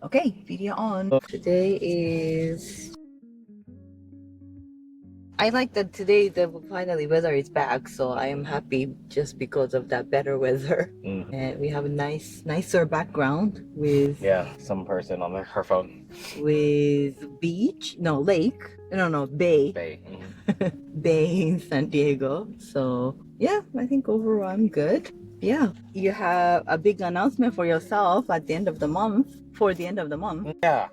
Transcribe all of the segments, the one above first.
Okay, video on. Today is... I like that today the finally weather is back, so I am happy just because of that better weather. And we have a nicer background with some person on her phone. with beach, no lake, no bay, bay in San Diego. So yeah, I think overall I'm good. Yeah, you have a big announcement for yourself at the end of the month. For the end of the month. Yeah.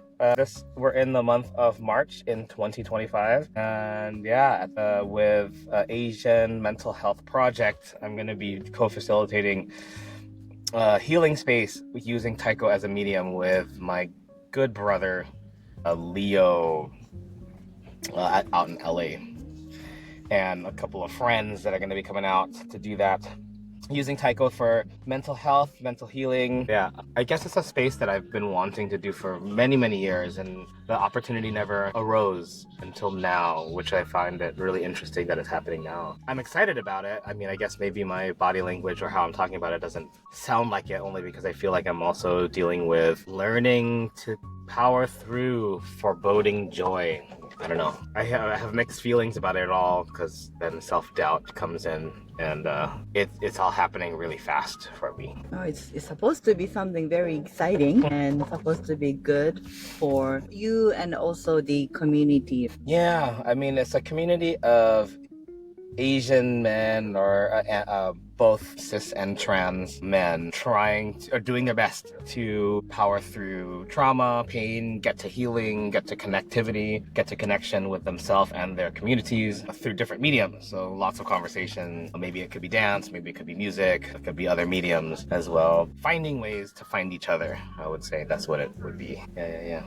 We're in the month of March in 2025, and with Asian Mental Health Project, I'm going to be co-facilitating healing space using Taiko as a medium with my good brother Leo out in LA, and a couple of friends that are going to be coming out to do that, using Taiko for mental health, mental healing. Yeah, I guess it's a space that I've been wanting to do for many years, and the opportunity never arose until now, which I find it really interesting that it's happening now. I'm excited about it. I mean, I guess maybe my body language or how I'm talking about it doesn't sound like it, only because I feel like I'm also dealing with learning to power through foreboding joy. I don't know. I have mixed feelings about it all, because then self-doubt comes in, and it's all happening really fast for me. Oh, it's supposed to be something very exciting and supposed to be good for you and also the community. Yeah, I mean, it's a community of Asian men, or both cis and trans men, doing their best to power through trauma, pain, get to healing, get to connectivity, get to connection with themselves and their communities through different mediums. So lots of conversation. Maybe it could be dance, maybe it could be music, it could be other mediums as well. Finding ways to find each other, I would say that's what it would be. Yeah.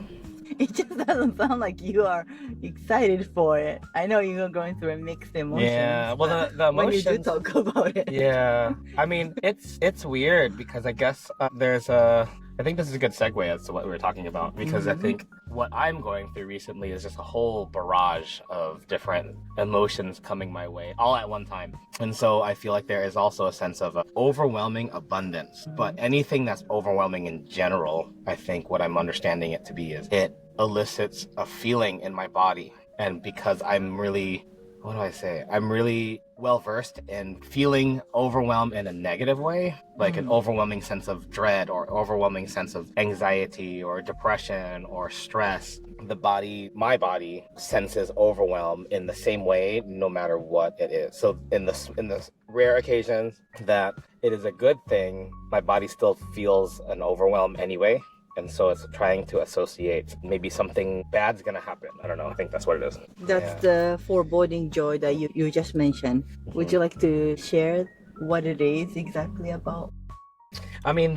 It just doesn't sound like you are excited for it. I know you're going through a mixed emotions. Yeah, well, the emotions, when you do talk about it. Yeah, I mean, it's weird, because I guess I think this is a good segue as to what we were talking about, because I think what I'm going through recently is just a whole barrage of different emotions coming my way all at one time. And so I feel like there is also a sense of overwhelming abundance. But anything that's overwhelming in general, I think what I'm understanding it to be is it elicits a feeling in my body. And because I'm really, I'm really well versed in feeling overwhelmed in a negative way, like an overwhelming sense of dread or overwhelming sense of anxiety or depression or stress. My body senses overwhelm in the same way, no matter what it is. So in the rare occasions that it is a good thing, my body still feels an overwhelm anyway. And so it's trying to associate maybe something bad's gonna happen. I don't know. I think that's what it is. That's the foreboding joy that you just mentioned. Would you like to share what it is exactly about? I mean,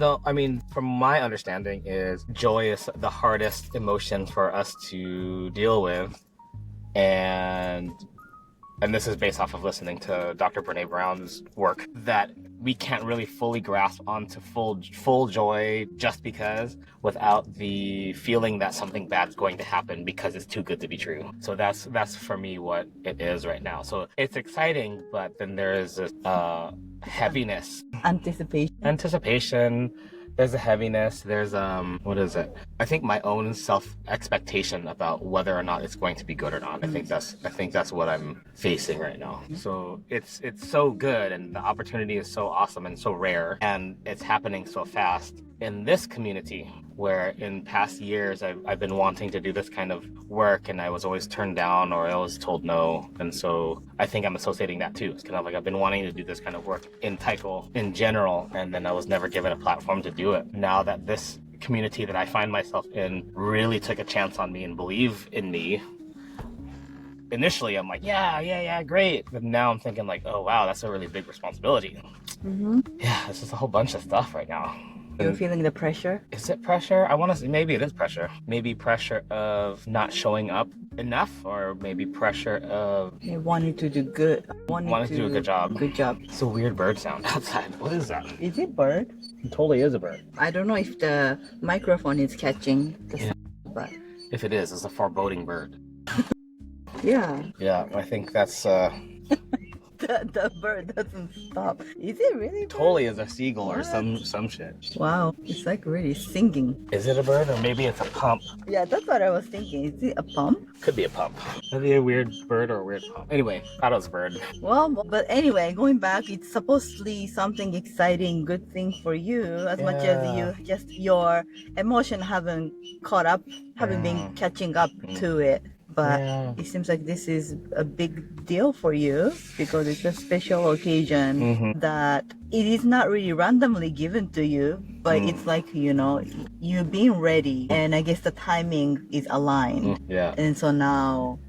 from my understanding, is joy is the hardest emotion for us to deal with, and this is based off of listening to Dr. Brene Brown's work, that we can't really fully grasp onto full joy just because, without the feeling that something bad's going to happen because it's too good to be true. So that's for me what it is right now. So it's exciting, but then there is this heaviness. Anticipation. There's a heaviness. There's what is it? I think my own self-expectation about whether or not it's going to be good or not. I think that's what I'm facing right now. So it's so good, and the opportunity is so awesome and so rare, and it's happening so fast in this community, where in past years I've been wanting to do this kind of work, and I was always turned down, or I was told no. And so I think I'm associating that too. It's kind of like I've been wanting to do this kind of work in Taiko in general, and then I was never given a platform to do it. Now that this community that I find myself in really took a chance on me and believe in me, initially I'm like, yeah, great. But now I'm thinking like, oh wow, that's a really big responsibility. Yeah, it's just a whole bunch of stuff right now. You're feeling the pressure? Is it pressure? I want to say maybe it is pressure. Maybe pressure of not showing up enough, or maybe pressure of wanting to do good. Wanting to do a good job. Good job. It's a weird bird sound outside. What is that? Is it bird? It totally is a bird. I don't know if the microphone is catching the sound, but if it is, it's a foreboding bird. Yeah. Yeah, I think that's the bird doesn't stop. Is it really? Totally is a seagull or What? some shit. Wow, it's like really singing. Is it a bird or maybe it's a pump? Yeah, that's what I was thinking. Is it a pump? Could be a pump. Could be a weird bird or a weird pump. Anyway, thought it was a bird. Well, but anyway, going back, it's supposedly something exciting, good thing for you, as much as you just your emotion haven't caught up, haven't been catching up to it. But it seems like this is a big deal for you because it's a special occasion that it is not really randomly given to you, but it's like, you know, you being ready, and I guess the timing is aligned. Yeah. And so now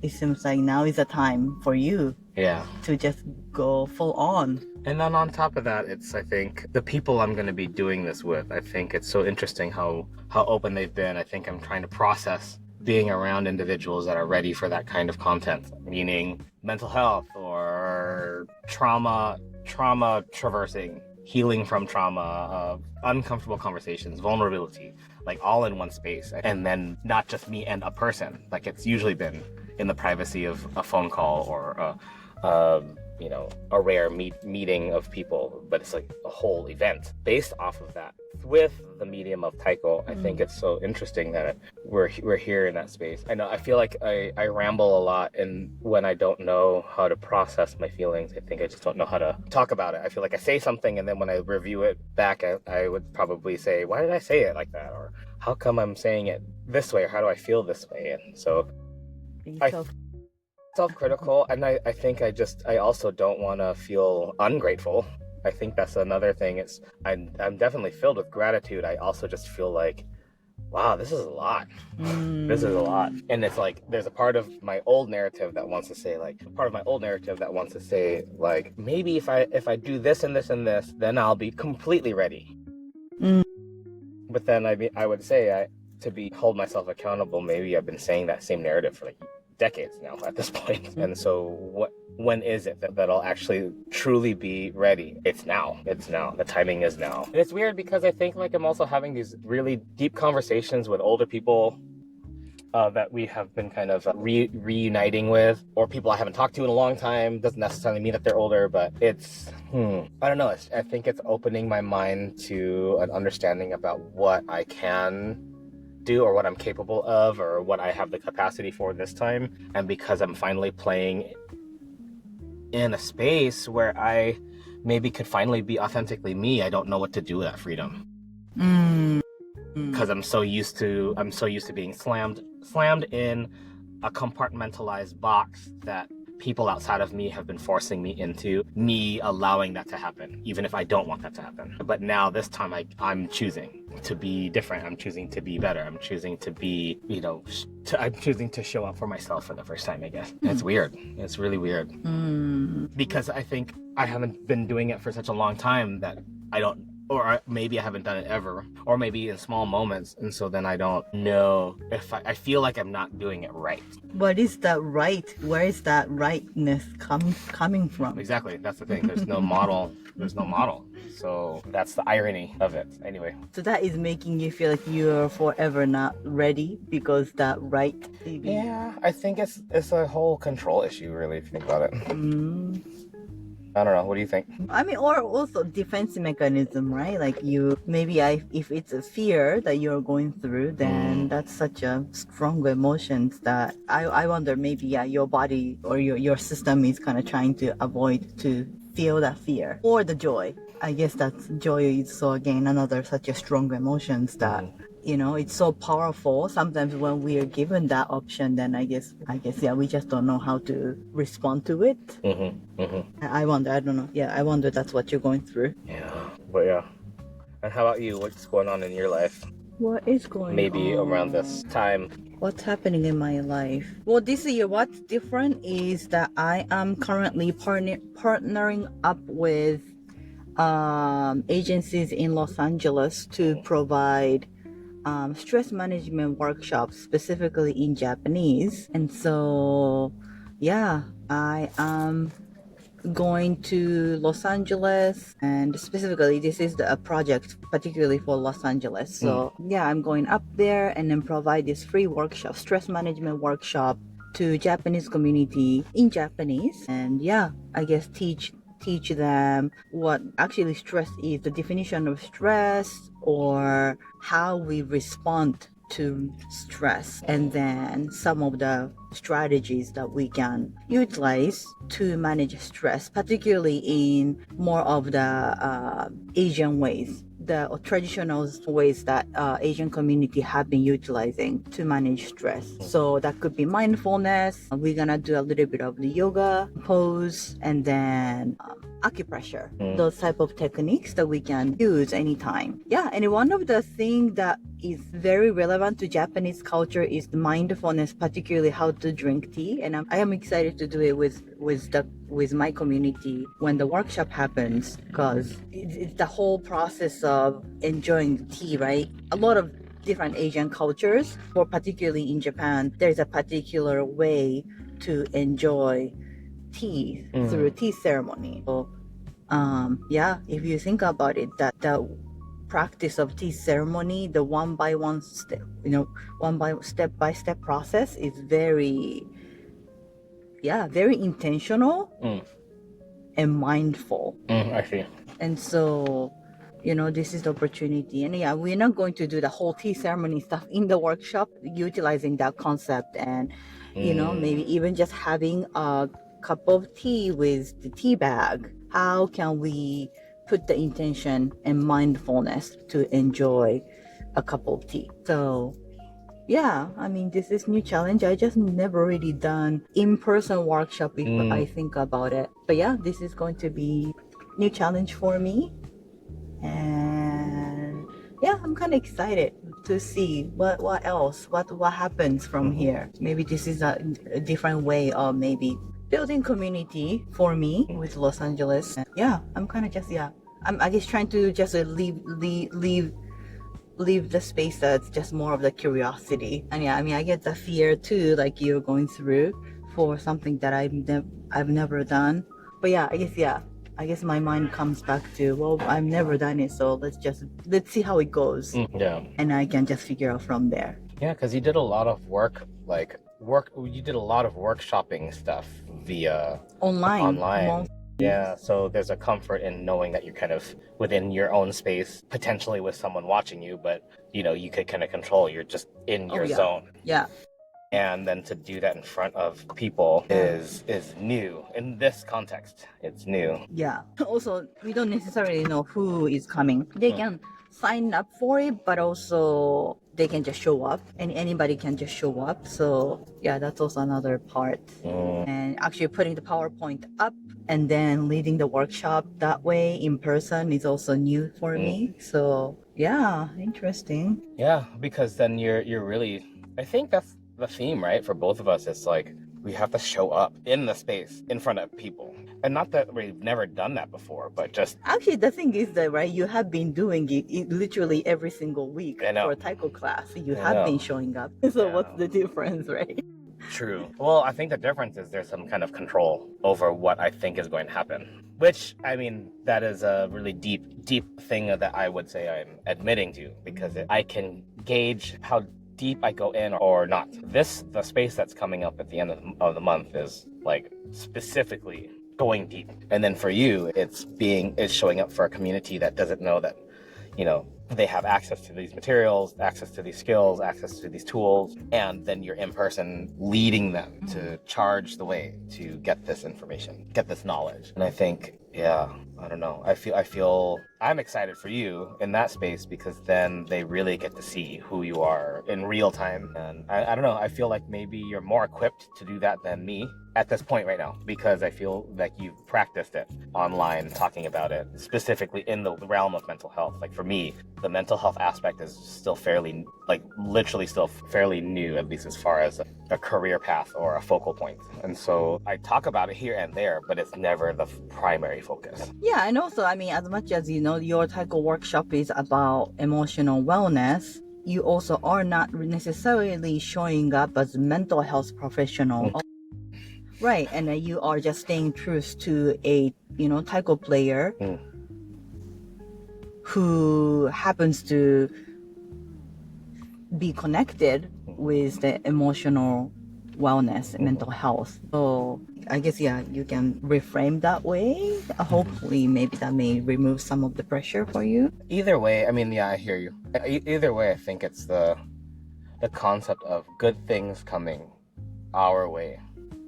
it seems like now is the time for you to just go full on. And then on top of that, it's, I think, the people I'm going to be doing this with, I think it's so interesting how open they've been. I think I'm trying to process being around individuals that are ready for that kind of content, meaning mental health or trauma traversing, healing from trauma, uncomfortable conversations, vulnerability, like all in one space. And then not just me and a person, like it's usually been in the privacy of a phone call or you know, a rare meeting of people, but it's like a whole event based off of that with the medium of taiko. I think it's so interesting that we're here in that space. I know I feel like I ramble a lot, and when I don't know how to process my feelings, I think I just don't know how to talk about it. I feel like I say something, and then when I review it back, I would probably say, why did I say it like that? Or how come I'm saying it this way? Or how do I feel this way? And so self-critical, and I think I also don't want to feel ungrateful. I think that's another thing. I'm definitely filled with gratitude. I also just feel like, wow, this is a lot. This is a lot. And it's like there's a part of my old narrative that wants to say like maybe if I do this and this and this, then I'll be completely ready. But then I would say to hold myself accountable, maybe I've been saying that same narrative for like decades now at this point. And so when is it that I'll actually truly be ready? It's now. The timing is now. And it's weird because I think like I'm also having these really deep conversations with older people that we have been kind of reuniting with, or people I haven't talked to in a long time. Doesn't necessarily mean that they're older, but it's I don't know. I think it's opening my mind to an understanding about what I can do or what I'm capable of or what I have the capacity for this time. And because I'm finally playing in a space where I maybe could finally be authentically me, I don't know what to do with that freedom. Because I'm so used to being slammed in a compartmentalized box that people outside of me have been forcing me into, me allowing that to happen, even if I don't want that to happen. But now this time I'm choosing to be different. I'm choosing to be better. I'm choosing to be, I'm choosing to show up for myself for the first time, I guess. And it's weird. It's really weird. Because I think I haven't been doing it for such a long time that I don't, or maybe I haven't done it ever, or maybe in small moments, and so then I don't know if I feel like I'm not doing it right. What is that right? Where is that rightness coming from? Exactly, that's the thing. There's no model. So that's the irony of it. Anyway. So that is making you feel like you're forever not ready because that right. Yeah, I think it's a whole control issue, really, if you think about it. I don't know. What do you think? I mean, or also defense mechanism, right? Like if it's a fear that you're going through, then that's such a strong emotions that I wonder maybe your body or your system is kind of trying to avoid to feel that fear or the joy. I guess that's joy is so again another such a strong emotions that. It's so powerful. Sometimes when we are given that option, then I guess, we just don't know how to respond to it. I wonder, I don't know. Yeah, I wonder that's what you're going through. Yeah, but yeah. And how about you? What's going on in your life? What is going on? Maybe around this time. What's happening in my life? Well, this year, what's different is that I am currently partnering up with agencies in Los Angeles to provide stress management workshops specifically in Japanese. And so I am going to Los Angeles, and specifically this is a project particularly for Los Angeles. So I'm going up there and then provide this free workshop, stress management workshop to Japanese community in Japanese, and yeah, I guess teach them what actually stress is, the definition of stress, or how we respond to stress, and then some of the strategies that we can utilize to manage stress, particularly in more of the Asian ways, the traditional ways that Asian community have been utilizing to manage stress. So that could be mindfulness. We're gonna do a little bit of the yoga pose, and then acupressure, those type of techniques that we can use anytime. Yeah, and one of the things that is very relevant to Japanese culture is the mindfulness, particularly how to drink tea. And I am excited to do it with my community when the workshop happens, because it's the whole process of enjoying the tea, right? A lot of different Asian cultures, or particularly in Japan, there's a particular way to enjoy tea through tea ceremony. So yeah, if you think about it, that the practice of tea ceremony, the one by step by step process is very intentional and mindful. I see. And so, this is the opportunity. And yeah, we're not going to do the whole tea ceremony stuff in the workshop, utilizing that concept, and maybe even just having a cup of tea with the tea bag. How can we put the intention and mindfulness to enjoy a cup of tea? So yeah, I mean, this is new challenge. I just never really done in-person workshop if I think about it. But yeah, this is going to be new challenge for me. And yeah, I'm kind of excited to see what else, what happens from here. Maybe this is a different way of maybe building community for me with Los Angeles. And yeah, I'm kind of just, I guess trying to just leave the space that's just more of the curiosity. And yeah, I mean, I get the fear too, like you're going through for something that I've never done. But yeah, I guess my mind comes back to, well, I've never done it, so let's see how it goes. Yeah. And I can just figure out from there. Yeah, because you did a lot of you did a lot of workshopping stuff via online. Yeah, so there's a comfort in knowing that you're kind of within your own space, potentially with someone watching you, but you could kind of control. You're just in your zone. Yeah. And then to do that in front of people is new in this context. It's new. Yeah. Also, we don't necessarily know who is coming. They can sign up for it, but also they can just show up, and anybody can just show up. So yeah, that's also another part. And actually putting the PowerPoint up and then leading the workshop that way in person is also new for me. So yeah, interesting. Yeah, because then you're really, I think that's the theme, right? For both of us, it's like we have to show up in the space in front of people. And not that we've never done that before, but just... Actually, the thing is that, right, you have been doing it literally every single week for a taiko class. You have been showing up. So what's the difference, right? True. Well, I think the difference is there's some kind of control over what I think is going to happen. Which, I mean, that is a really deep thing that I would say I'm admitting to, because I can gauge how deep I go in or not. The space that's coming up at the end of the month is like specifically going deep. And then for you, it's showing up for a community that doesn't know that, they have access to these materials, access to these skills, access to these tools, and then you're in person leading them to charge the way to get this information, get this knowledge. And I think, I don't know. I feel I'm excited for you in that space, because then they really get to see who you are in real time. And I don't know. I feel like maybe you're more equipped to do that than me at this point right now, because I feel like you've practiced it online, talking about it specifically in the realm of mental health. Like for me, the mental health aspect is still fairly, literally still fairly new, at least as far as a career path or a focal point. And so I talk about it here and there, but it's never the primary focus. Yeah, and also, I mean, as much as your taiko workshop is about emotional wellness, you also are not necessarily showing up as a mental health professional. Right, and you are just staying true to a, taiko player who happens to be connected with the emotional wellness and mental health. So I guess, yeah, you can reframe that way. Hopefully, maybe that may remove some of the pressure for you. Either way, I mean, yeah, I hear you. Either way, I think it's the concept of good things coming our way.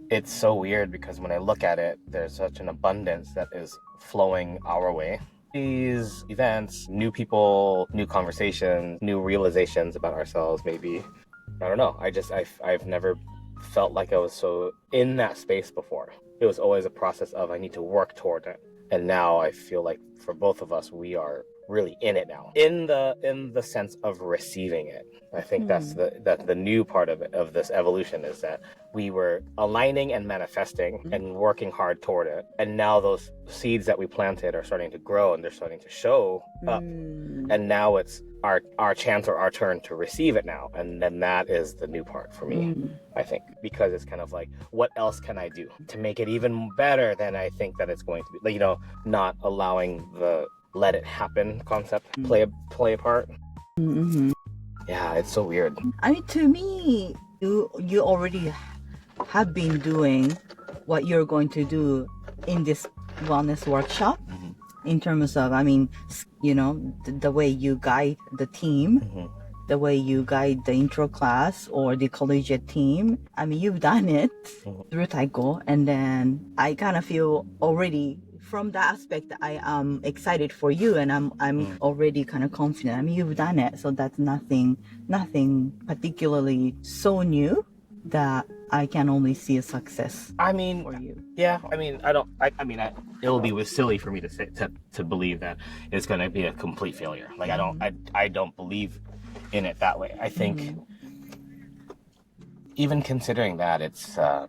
It's so weird because when I look at it, there's such an abundance that is flowing our way. These events, new people, new conversations, new realizations about ourselves, maybe. I don't know. I've never felt like I was so in that space before. It was always a process of I need to work toward it. And now I feel like for both of us, we are really in it now, in the sense of receiving it. I think that's the new part of it, of this evolution, is that we were aligning and manifesting and working hard toward it, and now those seeds that we planted are starting to grow and they're starting to show up, and now it's our chance or our turn to receive it now. And then that is the new part for me, I think, because it's kind of like, what else can I do to make it even better than I think that it's going to be? Like, you know, not allowing the let it happen concept play a part. Yeah, it's so weird. I mean, to me, you already have been doing what you're going to do in this wellness workshop, in terms of, I mean, you know, the way you guide the team, the way you guide the intro class or the collegiate team. I mean, you've done it through Taiko, and then I kind of feel already from that aspect, I am excited for you, and I'm already kind of confident. I mean, you've done it, so that's nothing particularly so new that I can only see a success. I mean, for you. Yeah. I mean, it'll be silly for me to say to believe that it's going to be a complete failure. Like, I don't believe in it that way. I think even considering that, it's I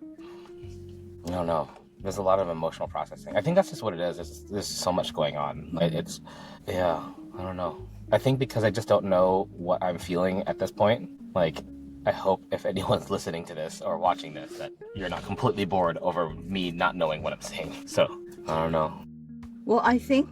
don't know. There's a lot of emotional processing. I think that's just what it is. There's so much going on. I don't know. I think because I just don't know what I'm feeling at this point. Like, I hope if anyone's listening to this or watching this, that you're not completely bored over me not knowing what I'm saying. So, I don't know. Well, I think...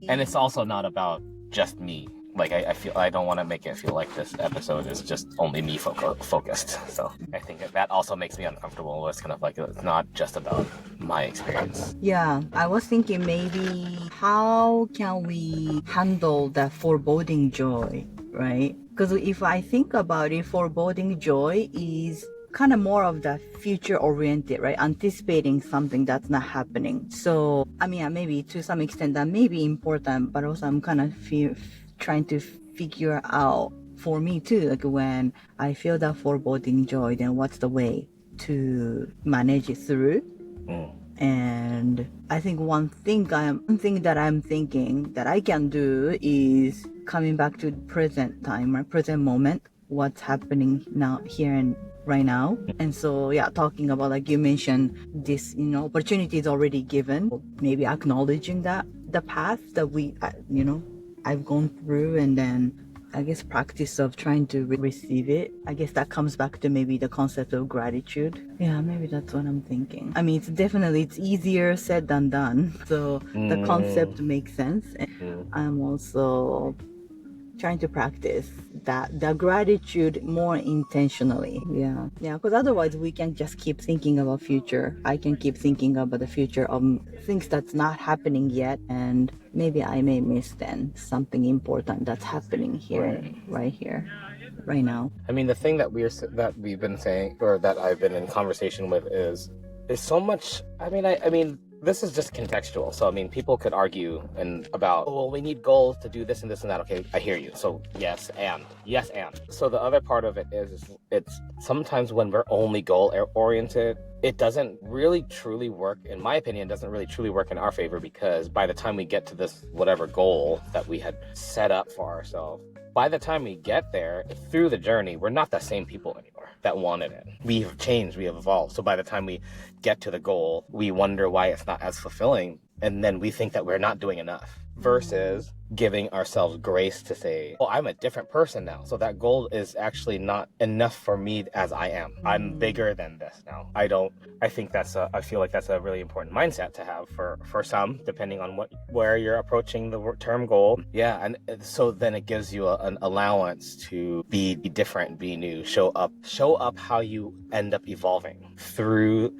And it's also not about just me. Like, I feel I don't want to make it feel like this episode is just only me focused. So I think that also makes me uncomfortable. It's kind of like, it's not just about my experience. Yeah, I was thinking maybe how can we handle that foreboding joy, right? Because if I think about it, foreboding joy is kind of more of the future oriented, right? Anticipating something that's not happening. So, I mean, maybe to some extent that may be important, but also I'm kind of trying to figure out for me too, like when I feel that foreboding joy, then what's the way to manage it through? And I think one thing that I'm thinking that I can do is coming back to present time, right? Present moment, what's happening now, here and right now. And so, yeah, talking about, like you mentioned, this, you know, opportunity is already given, maybe acknowledging that the path that we, I've gone through, and then I guess practice of trying to receive it. I guess that comes back to maybe the concept of gratitude. Yeah, maybe that's what I'm thinking. I mean, it's easier said than done. So the concept makes sense. And I'm also trying to practice the gratitude more intentionally. Yeah, because otherwise we can just keep thinking about future. I can keep thinking about the future of things that's not happening yet, and maybe I may miss then something important that's happening here, right here, right now. I mean, the thing that we've been saying, or that I've been in conversation with, is so much. I mean, this is just contextual. So, I mean, people could argue about, well, we need goals to do this and this and that. Okay, I hear you. So, yes, and. So the other part of it is it's sometimes when we're only goal-oriented, it doesn't really truly work, in my opinion, doesn't really truly work in our favor, because by the time we get to this whatever goal that we had set up for ourselves, by the time we get there, through the journey, we're not the same people anymore that wanted it. We have changed, we have evolved. So by the time we get to the goal, we wonder why it's not as fulfilling. And then we think that we're not doing enough. versus giving ourselves grace to say, oh, I'm a different person now. So that goal is actually not enough for me as I am. I'm bigger than this now. I feel like that's a really important mindset to have for some, depending on where you're approaching the term goal. Yeah. And so then it gives you an allowance to be different, be new, show up how you end up evolving through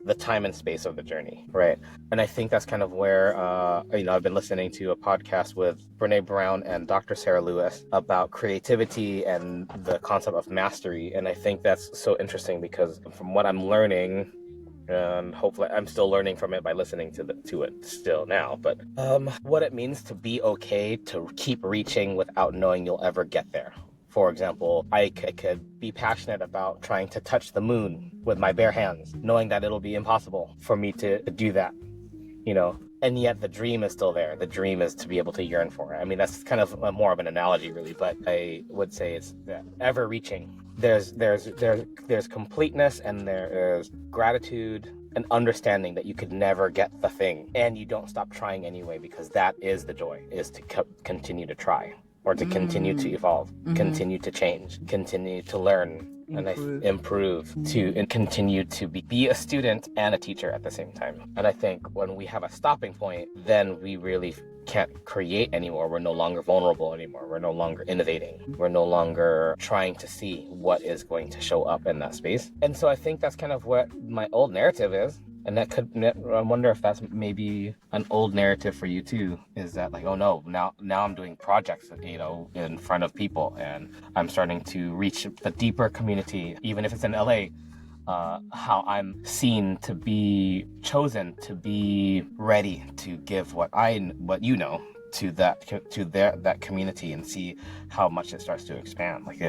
the time and space of the journey, right? And I think that's kind of where, I've been listening to a podcast with Brene Brown and Dr. Sarah Lewis about creativity and the concept of mastery. And I think that's so interesting because from what I'm learning, and hopefully I'm still learning from it by listening to it still now, but what it means to be okay to keep reaching without knowing you'll ever get there. For example, I could be passionate about trying to touch the moon with my bare hands, knowing that it'll be impossible for me to do that, and yet the dream is still there. The dream is to be able to yearn for it. I mean, that's kind of more of an analogy, really, but I would say it's ever reaching. There's completeness, and there is gratitude and understanding that you could never get the thing, and you don't stop trying anyway, because that is the joy, is to continue to try. Or to continue to evolve, continue to change, continue to learn, improve, and continue to be a student and a teacher at the same time. And I think when we have a stopping point, then we really can't create anymore. We're no longer vulnerable anymore. We're no longer innovating. We're no longer trying to see what is going to show up in that space. And so I think that's kind of what my old narrative is. And I wonder if that's maybe an old narrative for you too, is that like, oh no, now I'm doing projects, in front of people, and I'm starting to reach the deeper community, even if it's in LA, how I'm seen to be chosen, to be ready to give what to that community, and see how much it starts to expand. Like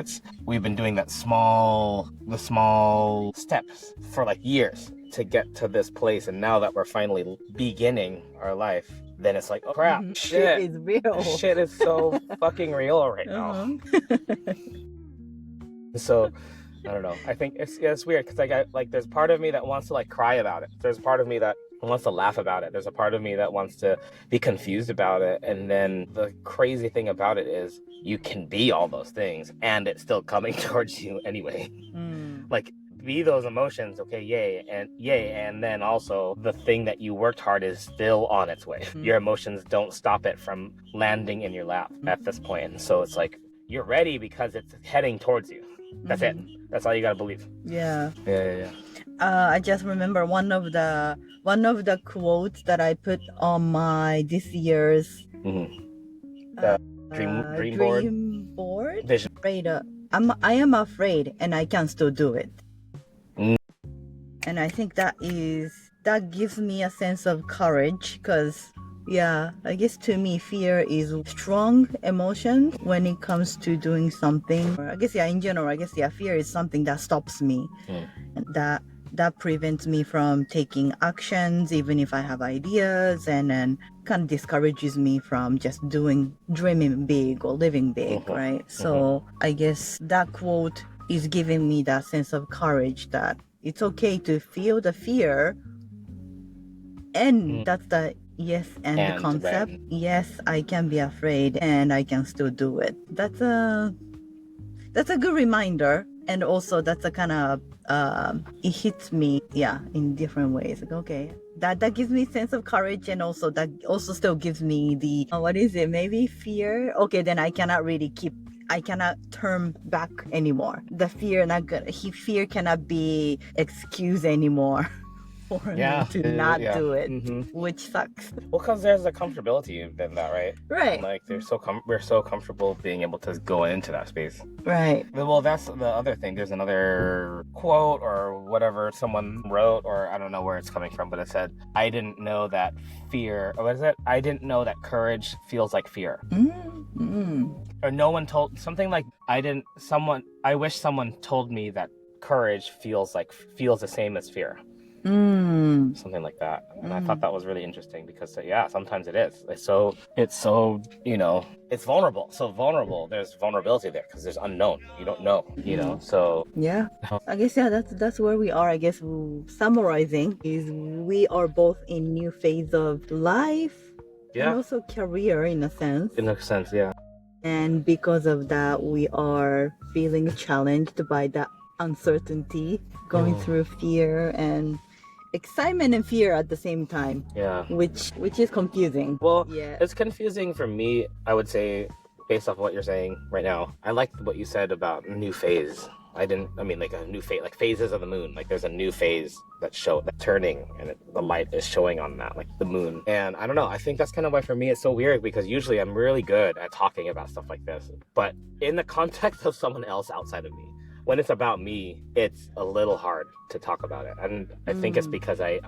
we've been doing the small steps for like years to get to this place, and now that we're finally beginning our life, then it's like, oh crap, shit is real. Shit is so fucking real right now. So I don't know. I think it's weird because there's part of me that wants to like cry about it. There's part of me that wants to laugh about it. There's a part of me that wants to be confused about it. And then the crazy thing about it is you can be all those things and it's still coming towards you anyway. Like be those emotions, okay, yay, and then also the thing that you worked hard is still on its way. Your emotions don't stop it from landing in your lap at this point. And so it's like you're ready because it's heading towards you. That's it. That's all you gotta believe. Yeah. I just remember one of the quotes that I put on my this year's dream board. Vision. I am afraid and I can still do it. And I think that gives me a sense of courage, because I guess to me fear is a strong emotion when it comes to doing something. I guess in general, fear is something that stops me, that prevents me from taking actions even if I have ideas, and then kind of discourages me from just dreaming big or living big, right? So I guess that quote is giving me that sense of courage that it's okay to feel the fear, and that's the yes and the concept. Right. Yes, I can be afraid and I can still do it. That's a good reminder, and also that's a kind of it hits me in different ways. Like, okay, that gives me a sense of courage, and also that also still gives me the maybe fear. Okay, then I cannot turn back anymore. The fear cannot be excuse anymore for me to not do it, which sucks. Well, because there's a comfortability in that, right? Right. Like we're so comfortable being able to go into that space. Right. Well, that's the other thing. There's another quote or whatever someone wrote, or I don't know where it's coming from, but it said, I didn't know that I didn't know that courage feels like fear. Or no one told something like, I wish someone told me that courage feels the same as fear. Something like that. And I thought that was really interesting because sometimes it is. It's so it's vulnerable. So vulnerable. There's vulnerability there because there's unknown. You don't know, so. Yeah. I guess, that's where we are. I guess summarizing is we are both in new phase of life, and also career in a sense. In a sense, yeah. And because of that, we are feeling challenged by the uncertainty, going through fear and excitement and fear at the same time. Yeah. Which is confusing. Well, yeah. It's confusing for me, I would say, based off what you're saying right now. I like what you said about new phase. I mean like a new phase, like phases of the moon. Like there's a new phase that's turning, and the light is showing on that, like the moon. And I don't know, I think that's kind of why for me it's so weird, because usually I'm really good at talking about stuff like this. But in the context of someone else outside of me, when it's about me, it's a little hard to talk about it. And I think it's because I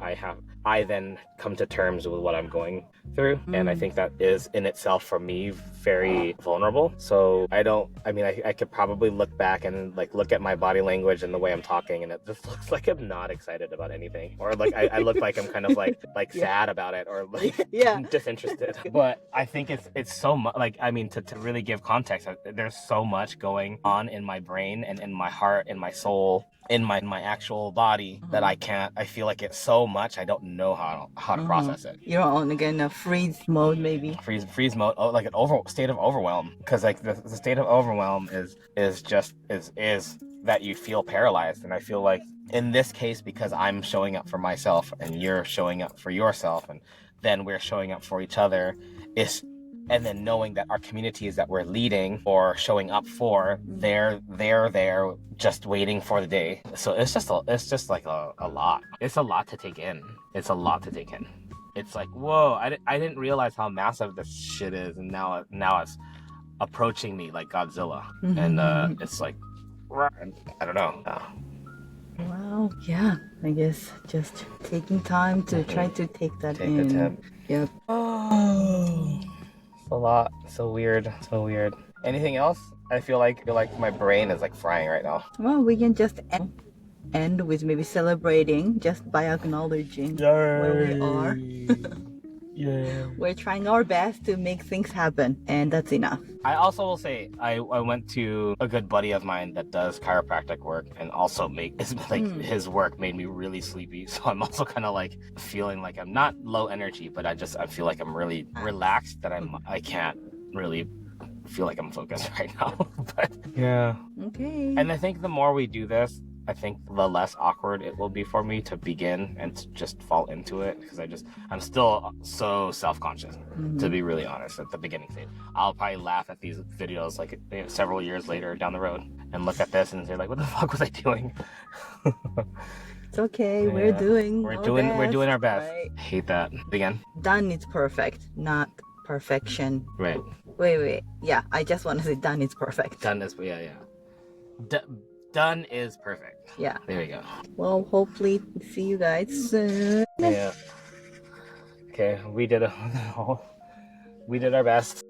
then come to terms with what I'm going through. And I think that is in itself for me very vulnerable. So I could probably look back and like look at my body language and the way I'm talking, and it just looks like I'm not excited about anything. Or like I look like I'm kind of like sad about it, or like disinterested. But I think it's so much, like, I mean, to really give context, there's so much going on in my brain and in my heart, in my soul, in my actual body that I feel like it's so much I don't know how to process it. You're on again a freeze mode, maybe. Freeze mode, like an state of overwhelm, because like the state of overwhelm is that you feel paralyzed. And I feel like in this case, because I'm showing up for myself and you're showing up for yourself, and then we're showing up for each other, and then knowing that our communities that we're leading or showing up for, they're there just waiting for the day. So it's just like a lot. It's a lot to take in. It's like, whoa, I didn't realize how massive this shit is, and now it's approaching me like Godzilla. And it's like, I don't know. Wow. Yeah, I guess just taking time to try to take that Take in. the time. Yep. Oh, it's a lot. So weird. Anything else? I feel like my brain is like frying right now. Well, we can just end with maybe celebrating just by acknowledging where we are. Yeah. We're trying our best to make things happen, and that's enough. I also will say I went to a good buddy of mine that does chiropractic work, and also his work made me really sleepy. So I'm also kind of like feeling like I'm not low energy, but I feel like I'm really relaxed, that I can't really feel like I'm focused right now. But yeah. Okay. And I think the more we do this, I think the less awkward it will be for me to begin and to just fall into it, because I'm still so self-conscious, to be really honest, at the beginning stage. I'll probably laugh at these videos like several years later down the road and look at this and say like, what the fuck was I doing? It's okay. We're doing our best. Right? I hate that. Again. Done is perfect, not perfection. Right. Wait. Yeah, I just want to say done is perfect. Done is, yeah. Done is perfect. Yeah. There you go. Well, hopefully see you guys soon. Yeah. Okay, we did our best.